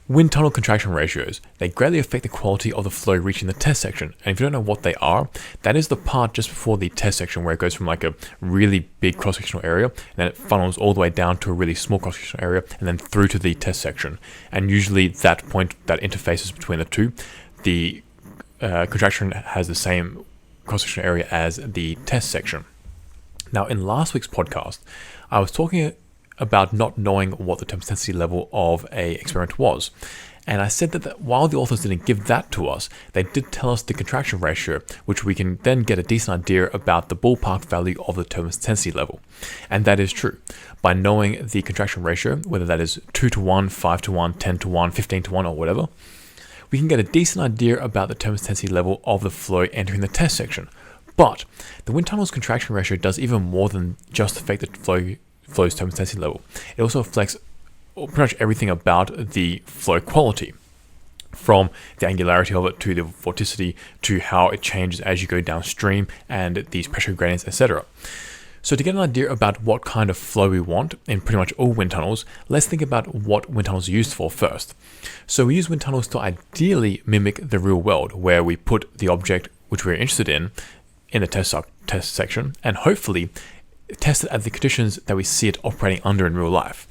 Wind tunnel contraction ratios, they greatly affect the quality of the flow reaching the test section. And if you don't know what they are, that is the part just before the test section where it goes from like a really big cross-sectional area, and then it funnels all the way down to a really small cross-sectional area, and then through to the test section. And usually that point that interfaces between the two, the contraction has the same cross-sectional area as the test section. Now, in last week's podcast, I was talking about not knowing what the turbulence intensity level of a experiment was. And I said that while the authors didn't give that to us, they did tell us the contraction ratio, which we can then get a decent idea about the ballpark value of the turbulence intensity level. And that is true. By knowing the contraction ratio, whether that is 2 to 1, 5 to 1, 10 to 1, 15 to 1, or whatever, we can get a decent idea about the turbulence intensity level of the flow entering the test section. But the wind tunnel's contraction ratio does even more than just affect the flow's turbulence intensity level. It also affects pretty much everything about the flow quality, from the angularity of it to the vorticity to how it changes as you go downstream and these pressure gradients, etc. So to get an idea about what kind of flow we want in pretty much all wind tunnels, let's think about what wind tunnels are used for first. So we use wind tunnels to ideally mimic the real world, where we put the object which we're interested in the test section, and hopefully test it at the conditions that we see it operating under in real life.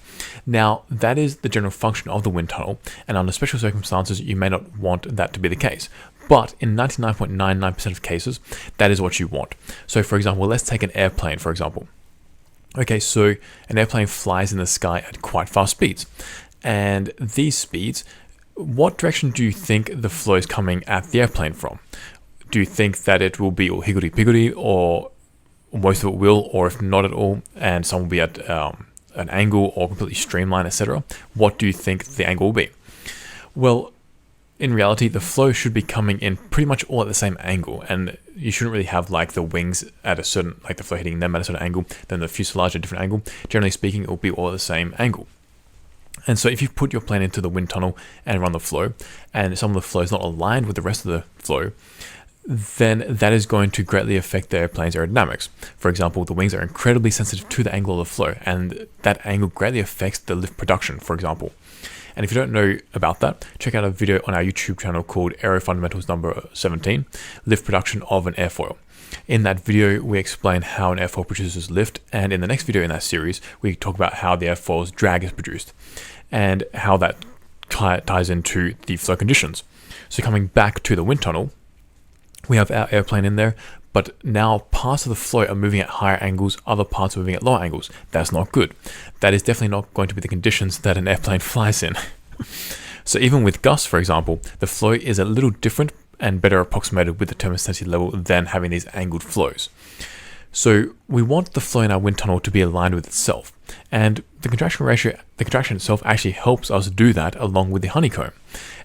Now, that is the general function of the wind tunnel, and under special circumstances, you may not want that to be the case. But in 99.99% of cases, that is what you want. So for example, let's take an airplane, for example. Okay, so an airplane flies in the sky at quite fast speeds. And these speeds, what direction do you think the flow is coming at the airplane from? Do you think that it will be all higgledy-piggledy, or most of it will, or if not at all, and some will be at an angle or completely streamlined, etc.? What do you think the angle will be? Well, in reality, the flow should be coming in pretty much all at the same angle, and you shouldn't really have like the wings at a certain, like the flow hitting them at a certain angle, then the fuselage at a different angle. Generally speaking, it will be all at the same angle. And so if you put your plane into the wind tunnel and run the flow, and some of the flow is not aligned with the rest of the flow, then that is going to greatly affect the airplane's aerodynamics. For example, the wings are incredibly sensitive to the angle of the flow, and that angle greatly affects the lift production, for example. And if you don't know about that, check out a video on our YouTube channel called Aero Fundamentals number 17, Lift Production of an Airfoil. In that video, we explain how an airfoil produces lift, and in the next video in that series, we talk about how the airfoil's drag is produced, and how that ties into the flow conditions. So coming back to the wind tunnel, we have our airplane in there, but now parts of the flow are moving at higher angles, other parts are moving at lower angles. That's not good. That is definitely not going to be the conditions that an airplane flies in. So even with gusts, for example, the flow is a little different and better approximated with the turbulence intensity level than having these angled flows. So we want the flow in our wind tunnel to be aligned with itself. And the contraction itself actually helps us do that along with the honeycomb.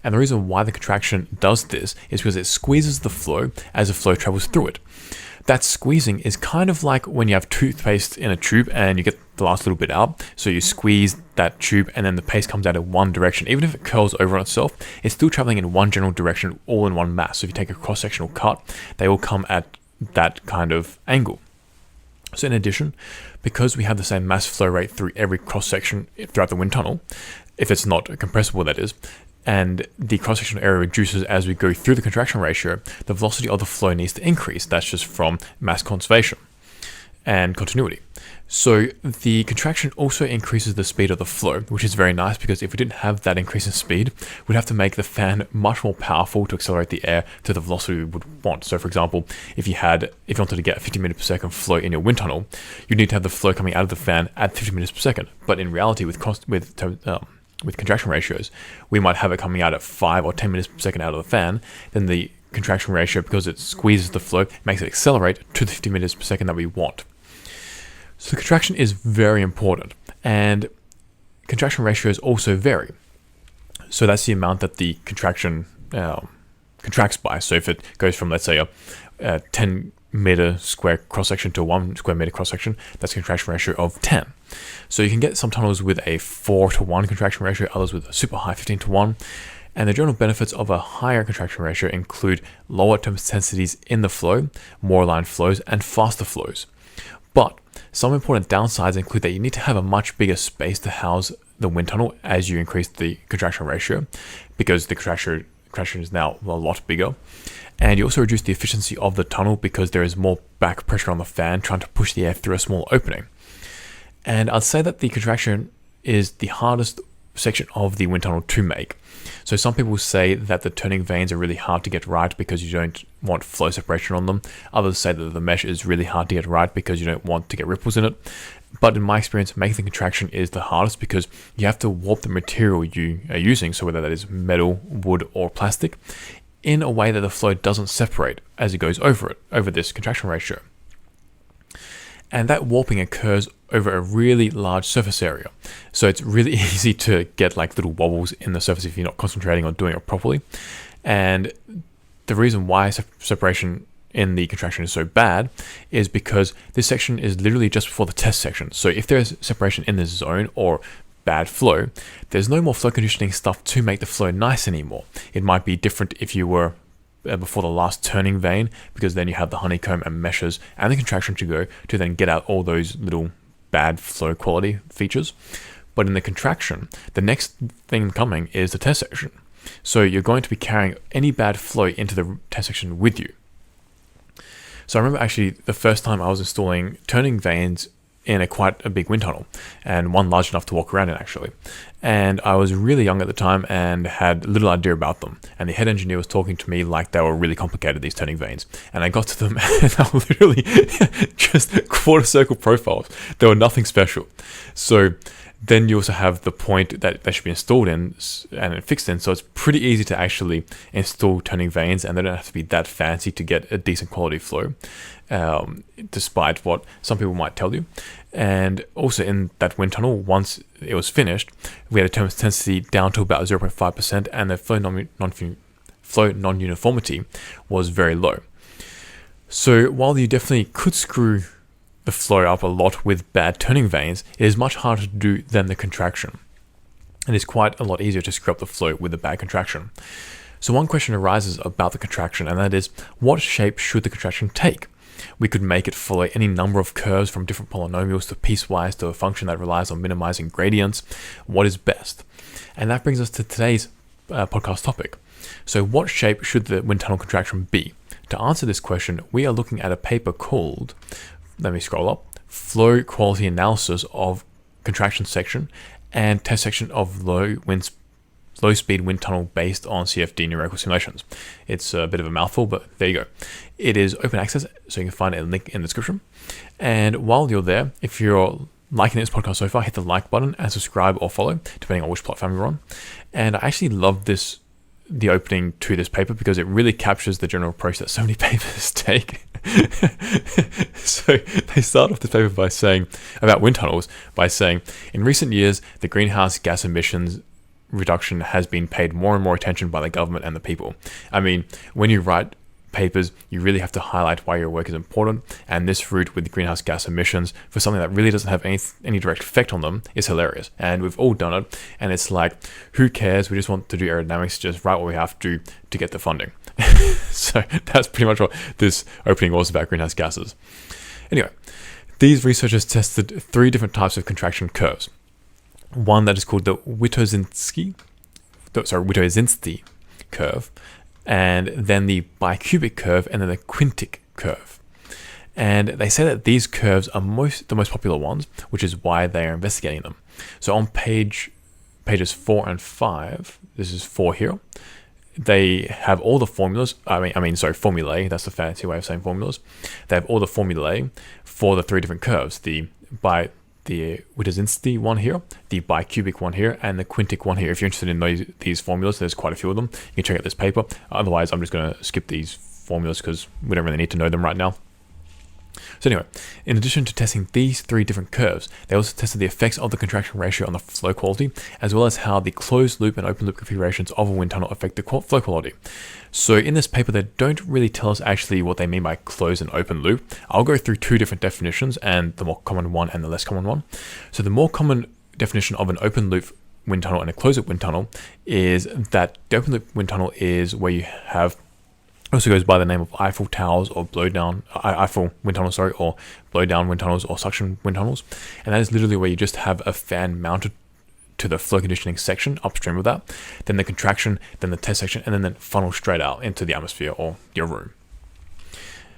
And the reason why the contraction does this is because it squeezes the flow as the flow travels through it. That squeezing is kind of like when you have toothpaste in a tube and you get the last little bit out. So you squeeze that tube and then the paste comes out in one direction. Even if it curls over on itself, it's still traveling in one general direction, all in one mass. So if you take a cross-sectional cut, they will come at that kind of angle. So in addition, because we have the same mass flow rate through every cross-section throughout the wind tunnel, if it's not compressible, that is, and the cross-sectional area reduces as we go through the contraction ratio, the velocity of the flow needs to increase. That's just from mass conservation and continuity. So the contraction also increases the speed of the flow, which is very nice, because if we didn't have that increase in speed, we'd have to make the fan much more powerful to accelerate the air to the velocity we would want. So for example, if you wanted to get a 50 meters per second flow in your wind tunnel, you'd need to have the flow coming out of the fan at 50 meters per second. But in reality, with contraction ratios, we might have it coming out at 5 or 10 meters per second out of the fan. Then the contraction ratio, because it squeezes the flow, makes it accelerate to the 50 meters per second that we want. So contraction is very important, and contraction ratios also vary. So that's the amount that the contraction contracts by. So if it goes from, let's say, a 10 meter square cross-section to a 1 square meter cross-section, that's a contraction ratio of 10. So you can get some tunnels with a 4-to-1 contraction ratio, others with a super high 15-to-1. And the general benefits of a higher contraction ratio include lower turbulence intensities in the flow, more aligned flows, and faster flows. But some important downsides include that you need to have a much bigger space to house the wind tunnel as you increase the contraction ratio, because the contraction is now a lot bigger. And you also reduce the efficiency of the tunnel because there is more back pressure on the fan trying to push the air through a small opening. And I'd say that the contraction is the hardest section of the wind tunnel to make. So some people say that the turning vanes are really hard to get right because you don't want flow separation on them. Others say that the mesh is really hard to get right because you don't want to get ripples in it. But in my experience, making the contraction is the hardest because you have to warp the material you are using, so whether that is metal, wood, or plastic, in a way that the flow doesn't separate as it goes over this contraction ratio. And that warping occurs over a really large surface area. So it's really easy to get like little wobbles in the surface if you're not concentrating on doing it properly. And the reason why separation in the contraction is so bad is because this section is literally just before the test section. So if there's separation in this zone or bad flow, there's no more flow conditioning stuff to make the flow nice anymore. It might be different if you were before the last turning vane, because then you have the honeycomb and meshes and the contraction to go to then get out all those little bad flow quality features. But in the contraction, the next thing coming is the test section. So you're going to be carrying any bad flow into the test section with you. So I remember actually the first time I was installing turning vanes in quite a big wind tunnel, and one large enough to walk around in actually. And I was really young at the time and had little idea about them. And the head engineer was talking to me like they were really complicated, these turning vanes. And I got to them and they were literally just quarter circle profiles. They were nothing special. So then you also have the point that they should be installed in and fixed in. So it's pretty easy to actually install turning vanes, and they don't have to be that fancy to get a decent quality flow, despite what some people might tell you. And also in that wind tunnel, once it was finished, we had a turbulence intensity down to about 0.5%, and the flow non-uniformity was very low. So while you definitely could screw the flow up a lot with bad turning vanes, it is much harder to do than the contraction. It is quite a lot easier to screw up the flow with a bad contraction. So one question arises about the contraction, and that is, what shape should the contraction take? We could make it follow any number of curves from different polynomials to piecewise to a function that relies on minimizing gradients. What is best? And that brings us to today's podcast topic. So what shape should the wind tunnel contraction be? To answer this question, we are looking at a paper called, let me scroll up, Flow Quality Analysis of Contraction Section and Test Section of Low Speed Wind Tunnel based on CFD numerical simulations. It's a bit of a mouthful, but there you go. It is open access, so you can find a link in the description. And while you're there, if you're liking this podcast so far, hit the like button and subscribe or follow, depending on which platform you're on. And I actually love the opening to this paper because it really captures the general approach that so many papers take. So they start off this paper by saying, about wind tunnels, by saying, in recent years, the greenhouse gas emissions reduction has been paid more and more attention by the government and the people. I mean, when you write papers, you really have to highlight why your work is important, and this route with the greenhouse gas emissions for something that really doesn't have any direct effect on them is hilarious. And we've all done it, and it's like, who cares? We just want to do aerodynamics, just write what we have to get the funding. So that's pretty much what this opening was about greenhouse gases. Anyway, these researchers tested 3 different types of contraction curves. One that is called the Witoszynski curve, and then the bicubic curve, and then the quintic curve. And they say that these curves are the most popular ones, which is why they are investigating them. So on pages 4 and 5, this is 4 here, they have all the formulas, formulae, that's the fancy way of saying formulas. They have all the formulae for the 3 different curves, the Witoszynski one here, the bicubic one here, and the quintic one here. If you're interested in these formulas, there's quite a few of them. You can check out this paper. Otherwise, I'm just going to skip these formulas because we don't really need to know them right now. So anyway, in addition to testing these 3 different curves, they also tested the effects of the contraction ratio on the flow quality, as well as how the closed loop and open loop configurations of a wind tunnel affect the flow quality. So in this paper, they don't really tell us actually what they mean by closed and open loop. I'll go through 2 different definitions, and the more common one and the less common one. So the more common definition of an open loop wind tunnel and a closed loop wind tunnel is that the open loop wind tunnel is where you have, also goes by the name of Eiffel towers or Eiffel wind tunnels, or blow down wind tunnels or suction wind tunnels. And that is literally where you just have a fan mounted to the flow conditioning section upstream of that, then the contraction, then the test section, and then funnel straight out into the atmosphere or your room.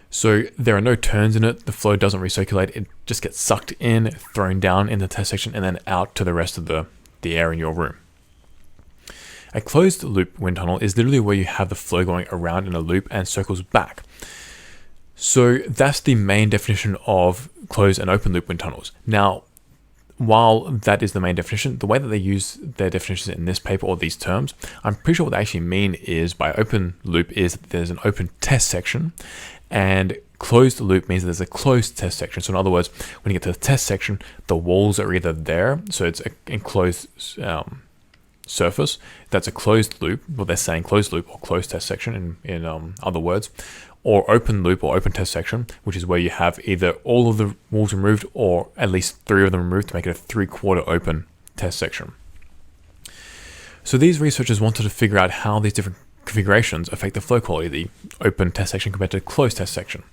So there are no turns in it. The flow doesn't recirculate. It just gets sucked in, thrown down in the test section, and then out to the rest of the air in your room. A closed loop wind tunnel is literally where you have the flow going around in a loop and circles back. So that's the main definition of closed and open loop wind tunnels. Now, while that is the main definition, the way that they use their definitions in this paper or these terms, I'm pretty sure what they actually mean is by open loop is that there's an open test section, and closed loop means that there's a closed test section. So in other words, when you get to the test section, the walls are either there, so it's an enclosed surface. That's a closed loop, what they're saying, closed loop or closed test section in other words, or open loop or open test section, which is where you have either all of the walls removed or at least 3 of them removed to make it a 3/4 open test section. So these researchers wanted to figure out how these different configurations affect the flow quality, the open test section compared to the closed test section.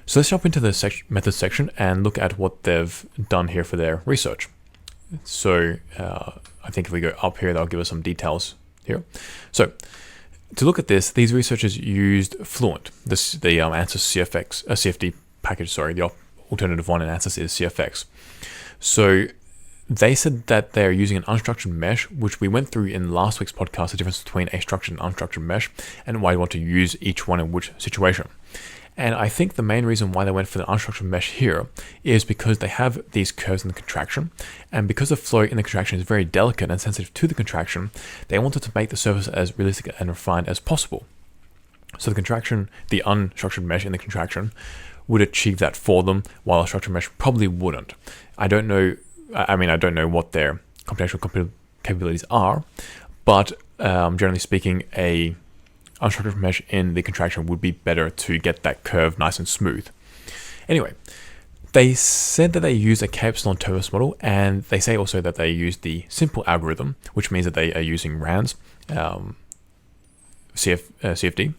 So let's jump into the method section and look at what they've done here for their research. So I think if we go up here, they'll give us some details here. So to look at this, these researchers used Fluent, the ANSYS CFD package, the alternative one in ANSYS is CFX. So they said that they're using an unstructured mesh, which we went through in last week's podcast, the difference between a structured and unstructured mesh, and why you want to use each one in which situation. And I think the main reason why they went for the unstructured mesh here is because they have these curves in the contraction, and because the flow in the contraction is very delicate and sensitive to the contraction, they wanted to make the surface as realistic and refined as possible. So the contraction, the unstructured mesh in the contraction, would achieve that for them, while a structured mesh probably wouldn't. I don't know what their computational capabilities are, but generally speaking, a unstructured mesh in the contraction would be better to get that curve nice and smooth. Anyway, they said that they use a K-epsilon turbulence model, and they say also that they use the simple algorithm, which means that they are using RANS, CFD.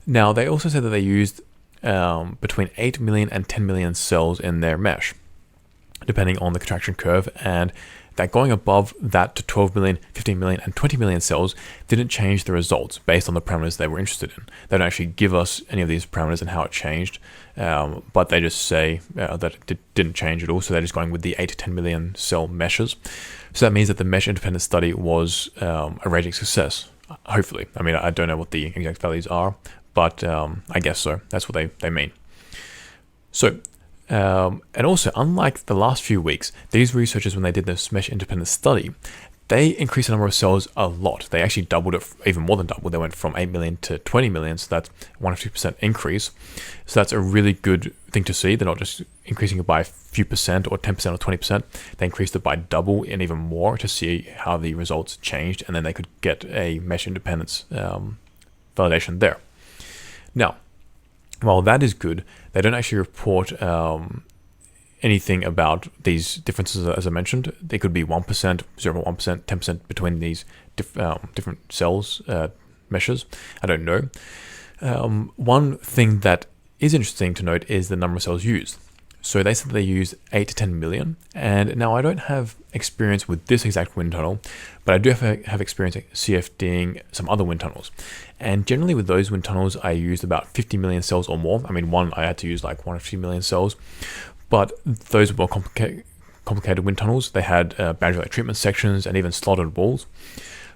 Now, they also said that they used between 8 million and 10 million cells in their mesh, depending on the contraction curve, and that going above that to 12 million, 15 million, and 20 million cells didn't change the results based on the parameters they were interested in. They don't actually give us any of these parameters and how it changed, but they just say that it didn't change at all, so they're just going with the 8 to 10 million cell meshes. So that means that the mesh independent study was a raging success, hopefully. I mean, I don't know what the exact values are, but I guess so. That's what they mean. So, and also, unlike the last few weeks, these researchers, when they did this mesh independent study, they increased the number of cells a lot. They actually doubled it, even more than doubled. They went from 8 million to 20 million, so that's 150% increase. So that's a really good thing to see. They're not just increasing it by a few percent or 10% or 20%. They increased it by double and even more to see how the results changed, and then they could get a mesh independence validation there. Now, while that is good, they don't actually report anything about these differences, as I mentioned. They could be 1%, 0.1%, 10% between these different cells, meshes. I don't know. One thing that is interesting to note is the number of cells used. So they said they used 8 to 10 million. And now I don't have experience with this exact wind tunnel, but I do have experience CFDing some other wind tunnels. And generally with those wind tunnels, I used about 50 million cells or more. I mean, one I had to use like 150 million cells, but those were more complicated wind tunnels. They had boundary layer treatment sections and even slotted walls.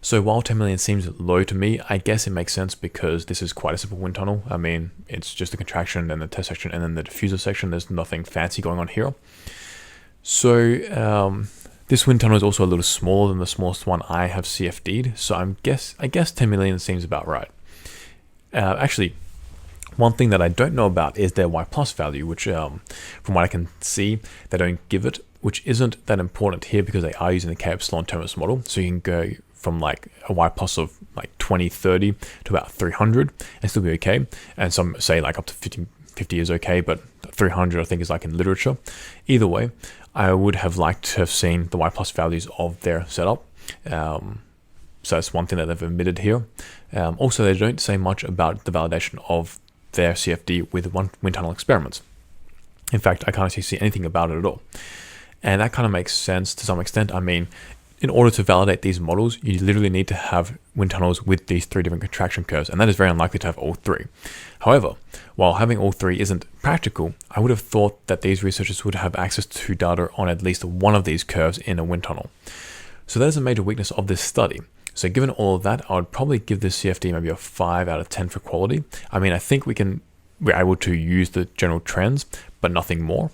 So while 10 million seems low to me, I guess it makes sense because this is quite a simple wind tunnel. I mean, it's just the contraction and the test section and then the diffuser section. There's nothing fancy going on here. So this wind tunnel is also a little smaller than the smallest one I have CFD'd. So I guess 10 million seems about right. Actually, one thing that I don't know about is their Y plus value, which from what I can see, they don't give it, which isn't that important here because they are using the K-epsilon turbulence model. So you can go from like a Y plus of like 20, 30 to about 300 and still be okay. And some say like up to 50 is okay, but 300 I think is like in literature. Either way, I would have liked to have seen the Y plus values of their setup. So that's one thing that they've omitted here. Also, they don't say much about the validation of their CFD with wind tunnel experiments. In fact, I can't actually see anything about it at all. And that kind of makes sense to some extent. I mean, in order to validate these models, you literally need to have wind tunnels with these 3 different contraction curves, and that is very unlikely to have all 3. However, while having all 3 isn't practical, I would have thought that these researchers would have access to data on at least one of these curves in a wind tunnel. So that is a major weakness of this study. So given all of that, I would probably give this CFD maybe a 5 out of 10 for quality. I mean, I think we're able to use the general trends, but nothing more.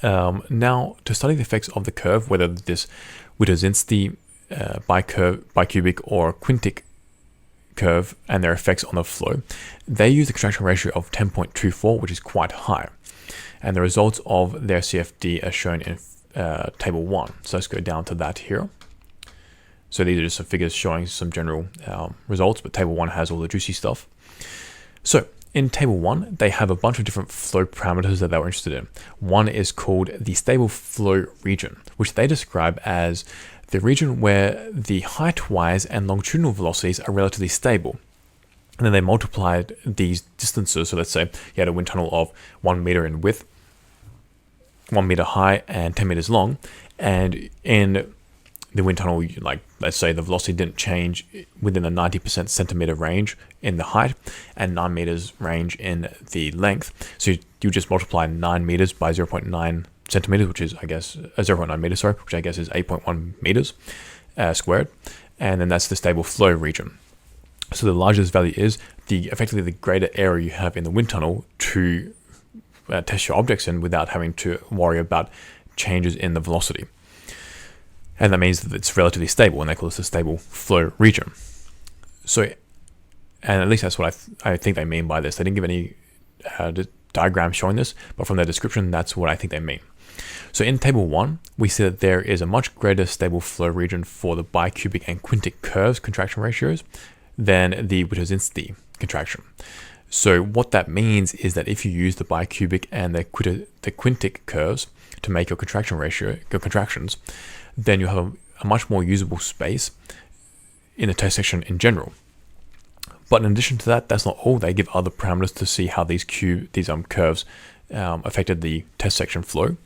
Now, to study the effects of the curve, whether this Witoszynski bicubic or quintic curve and their effects on the flow, they use a contraction ratio of 10.24, which is quite high. And the results of their CFD are shown in table 1. So let's go down to that here. So these are just some figures showing some general results, but table 1 has all the juicy stuff. So in table 1, they have a bunch of different flow parameters that they were interested in. One is called the stable flow region, which they describe as the region where the height-wise and longitudinal velocities are relatively stable. And then they multiplied these distances. So let's say you had a wind tunnel of 1 meter in width, 1 meter high, and 10 meters long. And in the wind tunnel, like let's say the velocity didn't change within the 90% centimeter range in the height and 9 meters range in the length. So you just multiply 9 meters by 0.9 centimeters, which is, I guess, 0.9 meters, sorry, which I guess is 8.1 meters squared. And then that's the stable flow region. So the larger this value is, effectively the greater area you have in the wind tunnel to test your objects in without having to worry about changes in the velocity. And that means that it's relatively stable, and they call this the stable flow region. So, and at least that's what I think they mean by this. They didn't give any diagram showing this, but from their description, that's what I think they mean. So in table 1, we see that there is a much greater stable flow region for the bicubic and quintic curves contraction ratios than the Witoszynski contraction. So what that means is that if you use the bicubic and the quintic curves to make your contraction ratio, your contractions, then you have a much more usable space in the test section in general. But in addition to that, that's not all. They give other parameters to see how these curves affected the test section flow.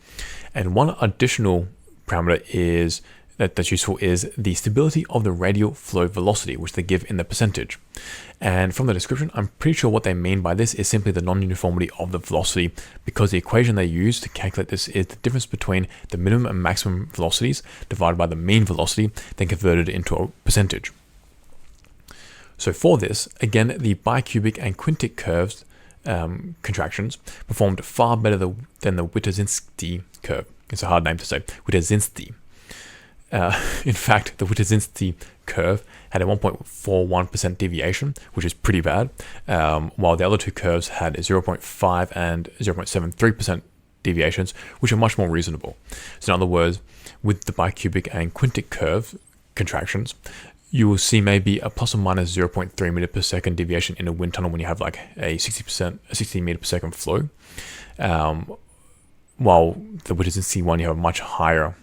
And one additional parameter is that's useful is the stability of the radial flow velocity, which they give in the percentage. And from the description, I'm pretty sure what they mean by this is simply the non-uniformity of the velocity, because the equation they use to calculate this is the difference between the minimum and maximum velocities divided by the mean velocity, then converted into a percentage. So for this, again, the bicubic and quintic curves contractions performed far better than the Witoszynski curve. It's a hard name to say, Witoszynski. In fact, the Witoszynski curve had a 1.41% deviation, which is pretty bad, while the other two curves had a 0.5 and 0.73% deviations, which are much more reasonable. So in other words, with the bicubic and quintic curve contractions, you will see maybe a plus or minus 0.3 meter per second deviation in a wind tunnel when you have like a 60 meter per second flow, while the Witoszynski one, you have a much higher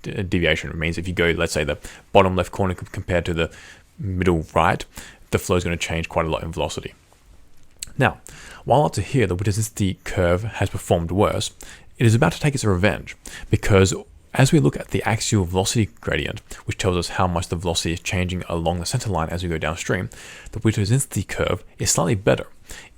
deviation. It means if you go, let's say, the bottom left corner compared to the middle right, the flow is going to change quite a lot in velocity. Now, while up to here, the Witoszynski curve has performed worse, it is about to take its revenge, because as we look at the axial velocity gradient, which tells us how much the velocity is changing along the center line as we go downstream, the Witoszynski curve is slightly better.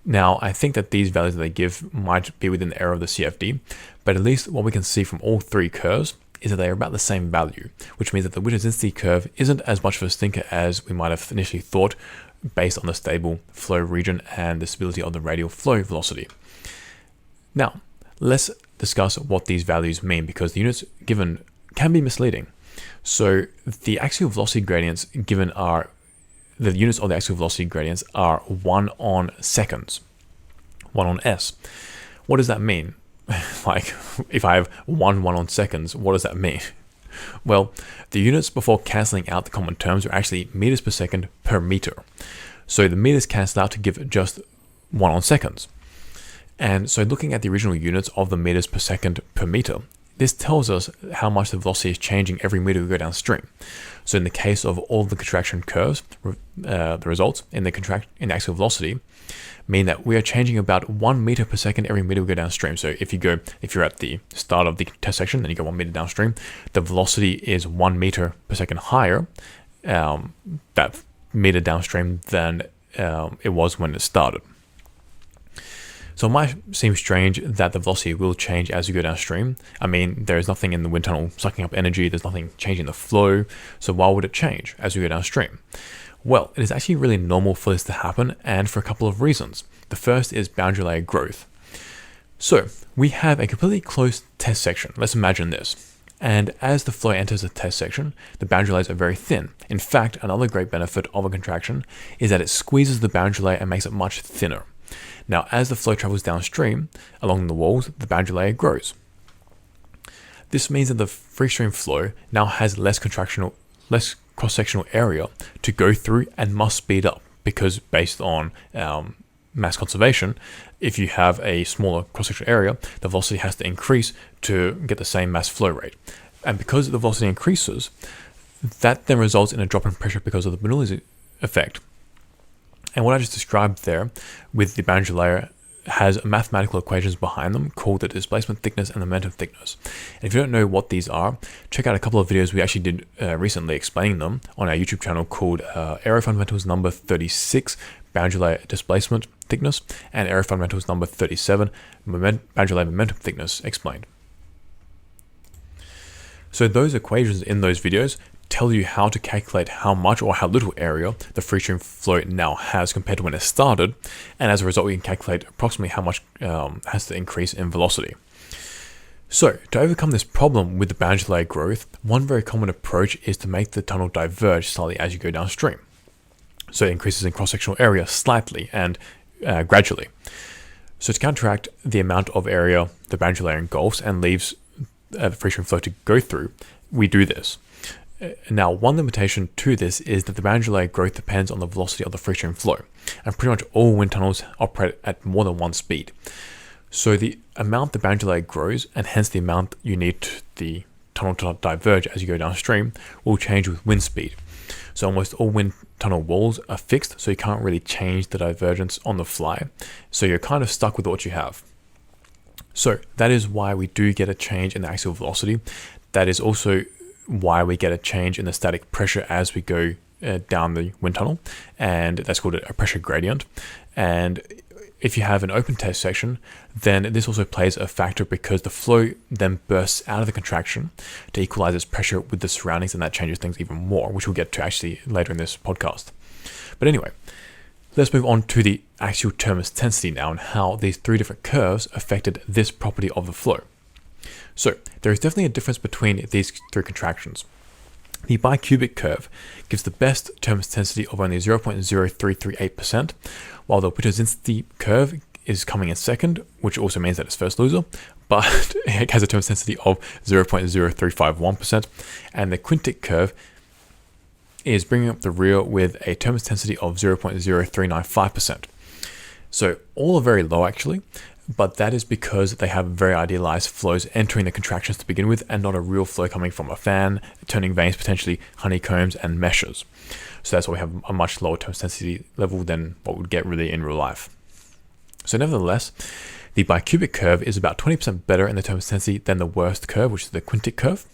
Now, I think that these values that they give might be within the error of the CFD, but at least what we can see from all three curves is that they are about the same value, which means that the Witoszynski curve isn't as much of a stinker as we might have initially thought based on the stable flow region and the stability of the radial flow velocity. Now, let's discuss what these values mean, because the units given can be misleading. So the axial velocity gradients given are, the units of the axial velocity gradients are 1 on seconds, 1 on s. What does that mean? Like, if I have 1 on seconds, what does that mean? Well, the units before cancelling out the common terms are actually meters per second per meter. So the meters cancel out to give just 1 on seconds. And so looking at the original units of the meters per second per meter, this tells us how much the velocity is changing every meter we go downstream. So in the case of all the contraction curves, the results in the axial velocity mean that we are changing about 1 meter per second every meter we go downstream. So if you're at the start of the test section, then you go 1 meter downstream, the velocity is 1 meter per second higher, that meter downstream than it was when it started. So it might seem strange that the velocity will change as you go downstream. I mean, there is nothing in the wind tunnel sucking up energy, there's nothing changing the flow, so why would it change as you go downstream? Well, it is actually really normal for this to happen, and for a couple of reasons. The first is boundary layer growth. So, we have a completely closed test section. Let's imagine this. And as the flow enters the test section, the boundary layers are very thin. In fact, another great benefit of a contraction is that it squeezes the boundary layer and makes it much thinner. Now, as the flow travels downstream along the walls, the boundary layer grows. This means that the free stream flow now has less cross-sectional area to go through and must speed up, because based on mass conservation, if you have a smaller cross-sectional area, the velocity has to increase to get the same mass flow rate. And because the velocity increases, that then results in a drop in pressure because of the Bernoulli's effect. And what I just described there with the boundary layer has mathematical equations behind them called the displacement thickness and the momentum thickness. And if you don't know what these are, check out a couple of videos we actually did recently explaining them on our YouTube channel called Aero Fundamentals number 36, boundary layer displacement thickness, and Aero Fundamentals number 37, boundary layer momentum thickness explained. So those equations in those videos tell you how to calculate how much or how little area the free stream flow now has compared to when it started, and as a result we can calculate approximately how much has to increase in velocity. So to overcome this problem with the boundary layer growth, one very common approach is to make the tunnel diverge slightly as you go downstream. So it increases in cross-sectional area slightly and gradually. So to counteract the amount of area the boundary layer engulfs and leaves the free stream flow to go through, we do this. Now, one limitation to this is that the boundary layer growth depends on the velocity of the free stream flow, and pretty much all wind tunnels operate at more than one speed. So the amount the boundary layer grows, and hence the amount you need the tunnel to diverge as you go downstream, will change with wind speed. So almost all wind tunnel walls are fixed, so you can't really change the divergence on the fly. So you're kind of stuck with what you have. So that is why we do get a change in the axial velocity. That is also why we get a change in the static pressure as we go down the wind tunnel, and that's called a pressure gradient. And if you have an open test section, then this also plays a factor because the flow then bursts out of the contraction to equalize its pressure with the surroundings, and that changes things even more, which we'll get to actually later in this podcast. But anyway, let's move on to the axial turbulence tensity now and how these three different curves affected this property of the flow. So there is definitely a difference between these three contractions. The bicubic curve gives the best turbulence tensity of only 0.0338%, while the Witowzinski curve is coming in second, which also means that it's first loser, but it has a turbulence density of 0.0351%, and the quintic curve is bringing up the rear with a turbulence density of 0.0395%. So all are very low actually, but that is because they have very idealized flows entering the contractions to begin with, and not a real flow coming from a fan, turning vanes, potentially honeycombs and meshes. So that's why we have a much lower turbulence density level than what we'd get really in real life. So nevertheless, the bicubic curve is about 20% better in the turbulence density than the worst curve, which is the quintic curve.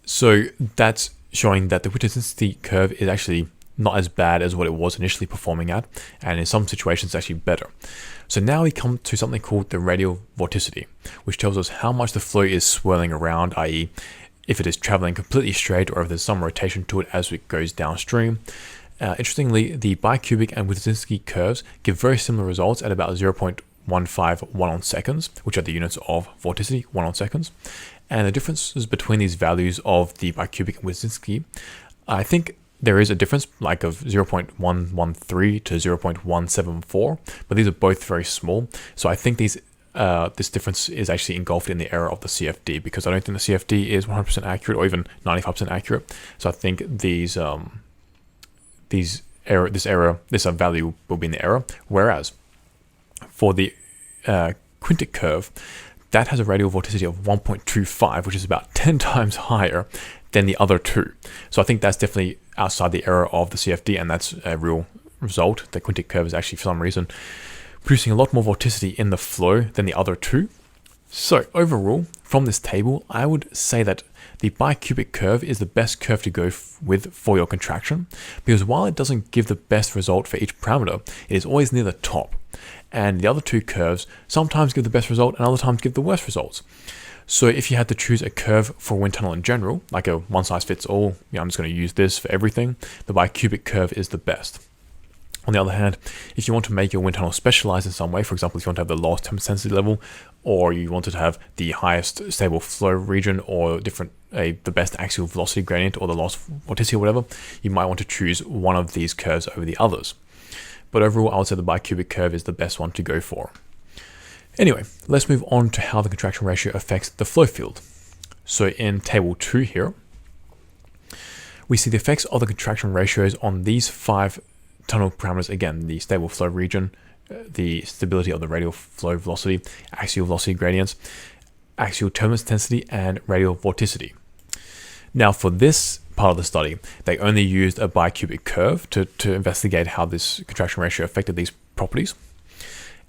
So that's showing that the Witowzinski curve is actually not as bad as what it was initially performing at, and in some situations actually better. So now we come to something called the radial vorticity, which tells us how much the flow is swirling around, i.e. if it is traveling completely straight or if there's some rotation to it as it goes downstream. Interestingly, the bicubic and Witowzinski curves give very similar results at about 0.15 1 seconds, which are the units of vorticity, 1 seconds. And the differences between these values of the bicubic and Witowzinski, I think there is a difference like of 0.113 to 0.174, but these are both very small. So I think this difference is actually engulfed in the error of the CFD, because I don't think the CFD is 100% accurate or even 95% accurate. So I think this value will be in the error. Whereas for the quintic curve, that has a radial vorticity of 1.25, which is about 10 times higher than the other two. So I think that's definitely outside the error of the CFD, and that's a real result. The quintic curve is actually, for some reason, producing a lot more vorticity in the flow than the other two. So overall, from this table, I would say that the bicubic curve is the best curve to go with for your contraction, because while it doesn't give the best result for each parameter, it is always near the top. And the other two curves sometimes give the best result and other times give the worst results. So if you had to choose a curve for a wind tunnel in general, like a one size fits all, I'm just going to use this for everything, the bicubic curve is the best. On the other hand, if you want to make your wind tunnel specialized in some way, for example, if you want to have the lowest temperature density level, or you wanted to have the highest stable flow region, or the best axial velocity gradient, or the lowest vorticity or whatever, you might want to choose one of these curves over the others. But overall, I would say the bicubic curve is the best one to go for. Anyway, let's move on to how the contraction ratio affects the flow field. So in table 2 here, we see the effects of the contraction ratios on these 5 tunnel parameters. Again, the stable flow region, the stability of the radial flow velocity, axial velocity gradients, axial turbulence intensity, and radial vorticity. Now for this part of the study, they only used a bicubic curve to investigate how this contraction ratio affected these properties.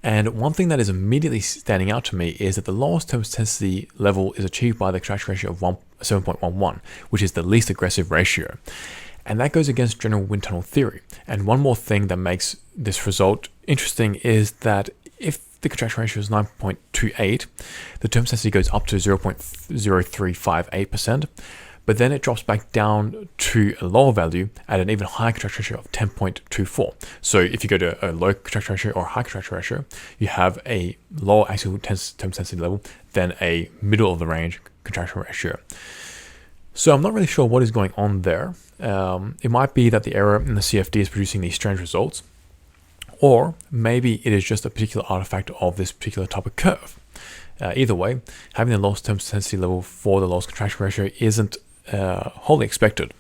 And one thing that is immediately standing out to me is that the lowest turbulence intensity level is achieved by the contraction ratio of 7.11, which is the least aggressive ratio. And that goes against general wind tunnel theory. And one more thing that makes this result interesting is that if the contraction ratio is 9.28, the turbulence intensity goes up to 0.0358%, but then it drops back down to a lower value at an even higher contraction ratio of 10.24. So if you go to a low contraction ratio or a high contraction ratio, you have a lower axial turbulence intensity level than a middle of the range contraction ratio. So I'm not really sure what is going on there. It might be that the error in the CFD is producing these strange results, or maybe it is just a particular artifact of this particular type of curve. Either way, having the lowest turbulence intensity level for the lowest contraction ratio isn't wholly expected.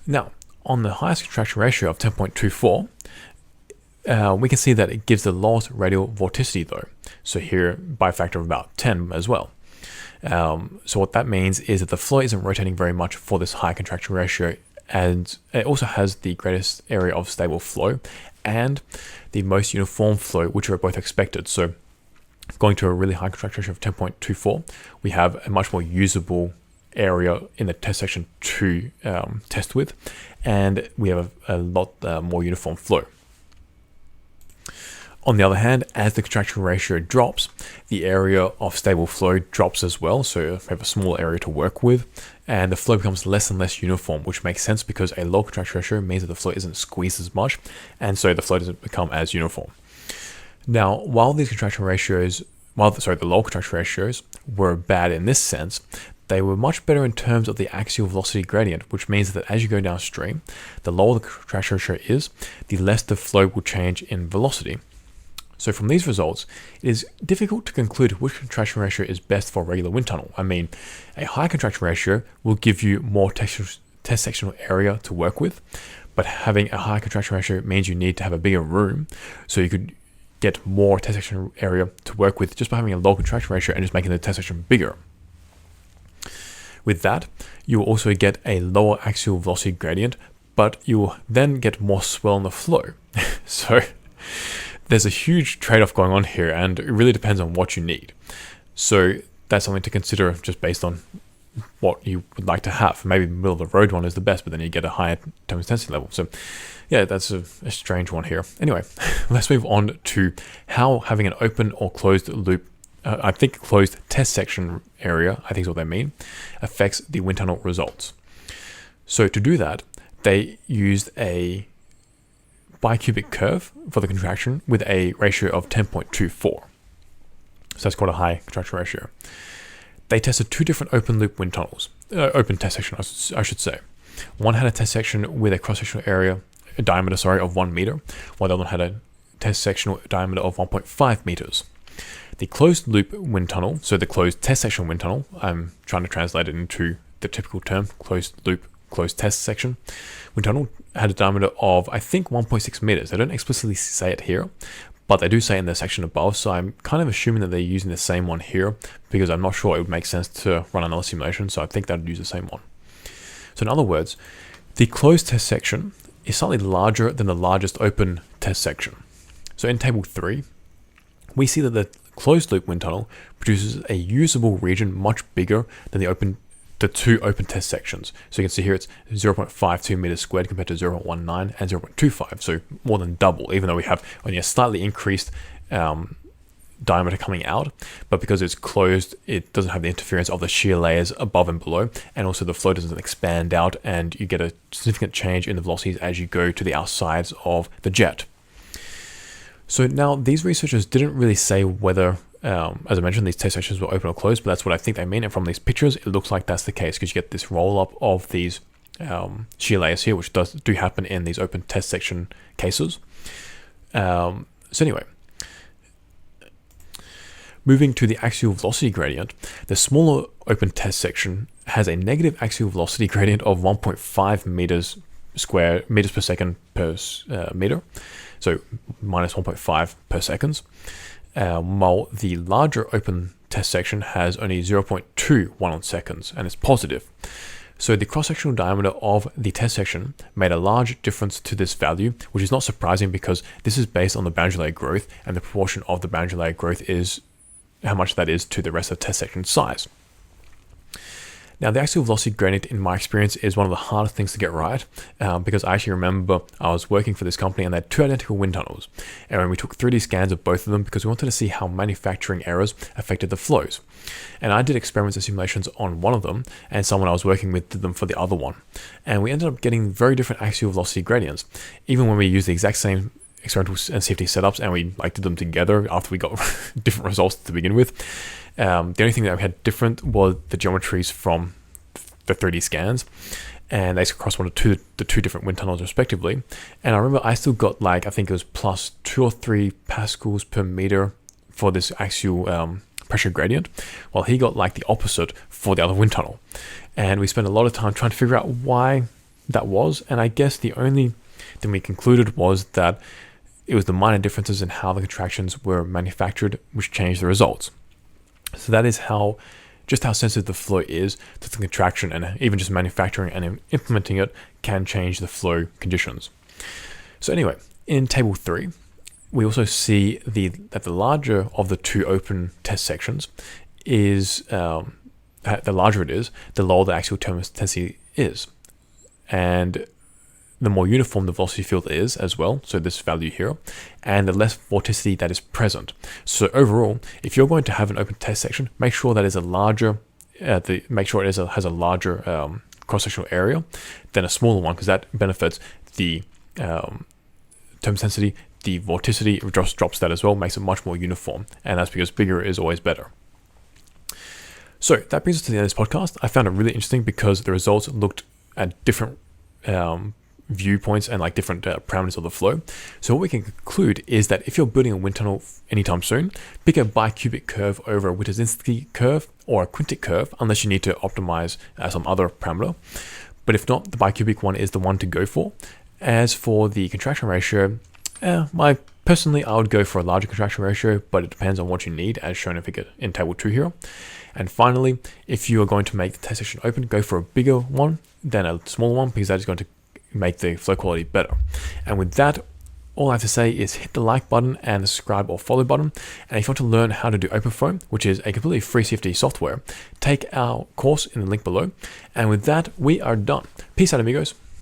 Now, on the highest contraction ratio of 10.24, we can see that it gives the lowest radial vorticity though. So here by a factor of about 10 as well. So what that means is that the flow isn't rotating very much for this high contraction ratio, and it also has the greatest area of stable flow and the most uniform flow, which are both expected. So going to a really high contraction ratio of 10.24, we have a much more usable area in the test section to test with, and we have a lot more uniform flow. On the other hand, as the contraction ratio drops, the area of stable flow drops as well, so we have a small area to work with, and the flow becomes less and less uniform, which makes sense because a low contraction ratio means that the flow isn't squeezed as much, and so the flow doesn't become as uniform. Now, while the low contraction ratios were bad in this sense, they were much better in terms of the axial velocity gradient, which means that as you go downstream, the lower the contraction ratio is, the less the flow will change in velocity. So from these results, it is difficult to conclude which contraction ratio is best for a regular wind tunnel. I mean, a high contraction ratio will give you more test sectional area to work with, but having a high contraction ratio means you need to have a bigger room, so you could get more test section area to work with just by having a low contraction ratio and just making the test section bigger. With that, you will also get a lower axial velocity gradient, but you will then get more swell in the flow. So there's a huge trade-off going on here, and it really depends on what you need. So that's something to consider just based on what you would like to have. Maybe the middle of the road one is the best, but then you get a higher turbulence intensity level. So yeah, that's a strange one here. Anyway, let's move on to how having an open or closed loop, I think closed test section area, I think is what they mean, affects the wind tunnel results. So to do that, they used a bicubic curve for the contraction with a ratio of 10.24. So that's quite a high contraction ratio. They tested 2 different open loop wind tunnels, open test section, I should say. One had a test section with a cross-sectional area, a diameter, of 1 meter, while the other one had a test sectional diameter of 1.5 meters. The closed loop wind tunnel, so the closed test section wind tunnel, I'm trying to translate it into the typical term, closed loop, closed test section wind tunnel, had a diameter of, I think, 1.6 meters. They don't explicitly say it here, but they do say in the section above, so I'm kind of assuming that they're using the same one here because I'm not sure it would make sense to run another simulation, so I think they'd use the same one. So in other words, the closed test section is slightly larger than the largest open test section. So in table 3, we see that the closed loop wind tunnel produces a usable region much bigger than the two open test sections. So you can see here it's 0.52 meters squared compared to 0.19 and 0.25, so more than double, even though we have only a slightly increased diameter coming out, but because it's closed, it doesn't have the interference of the shear layers above and below, and also the flow doesn't expand out, and you get a significant change in the velocities as you go to the outsides of the jet. So now these researchers didn't really say whether, as I mentioned, these test sections were open or closed, but that's what I think they mean, and from these pictures, it looks like that's the case, because you get this roll-up of these shear layers here, which do happen in these open test section cases. So anyway, moving to the axial velocity gradient, the smaller open test section has a negative axial velocity gradient of 1.5 meters per second per meter, so minus 1.5 per seconds, while the larger open test section has only 0.21 seconds, and it's positive. So the cross-sectional diameter of the test section made a large difference to this value, which is not surprising because this is based on the boundary layer growth, and the proportion of the boundary layer growth is how much that is to the rest of the test section size. Now, the axial velocity gradient, in my experience, is one of the hardest things to get right, because I actually remember I was working for this company and they had two identical wind tunnels, and we took 3D scans of both of them because we wanted to see how manufacturing errors affected the flows. And I did experiments and simulations on one of them, and someone I was working with did them for the other one, and we ended up getting very different axial velocity gradients, even when we used the exact same experimental and safety setups and we did them together after we got different results to begin with. The only thing that we had different was the geometries from the 3D scans, and they corresponded to the two different wind tunnels respectively. And I remember I still got I think it was plus 2 or 3 pascals per meter for this axial pressure gradient, while he got the opposite for the other wind tunnel. And we spent a lot of time trying to figure out why that was, and I guess the only thing we concluded was that it was the minor differences in how the contractions were manufactured which changed the results. So that is just how sensitive the flow is to the contraction, and even just manufacturing and implementing it can change the flow conditions. So anyway, in table 3, we also see that the larger of the two open test sections is, the larger it is, the lower the axial turbulence intensity is. And the more uniform the velocity field is as well, so this value here, and the less vorticity that is present. So overall, if you're going to have an open test section, make sure that is a larger, has a larger cross-sectional area than a smaller one, because that benefits the turbulence intensity. The vorticity drops that as well, makes it much more uniform, and that's because bigger is always better. So that brings us to the end of this podcast. I found it really interesting because the results looked at different viewpoints and different parameters of the flow. So what we can conclude is that if you're building a wind tunnel anytime soon, pick a bicubic curve over a Witowzinski curve or a quintic curve, unless you need to optimize some other parameter. But if not, the bicubic one is the one to go for. As for the contraction ratio, personally, I would go for a larger contraction ratio, but it depends on what you need, as shown in table 2 here. And finally, if you are going to make the test section open, go for a bigger one than a smaller one, because that is going to make the flow quality better. And with that, all I have to say is hit the like button and the subscribe or follow button. And if you want to learn how to do OpenFlow, which is a completely free CFD software, take our course in the link below. And with that, we are done. Peace out, amigos.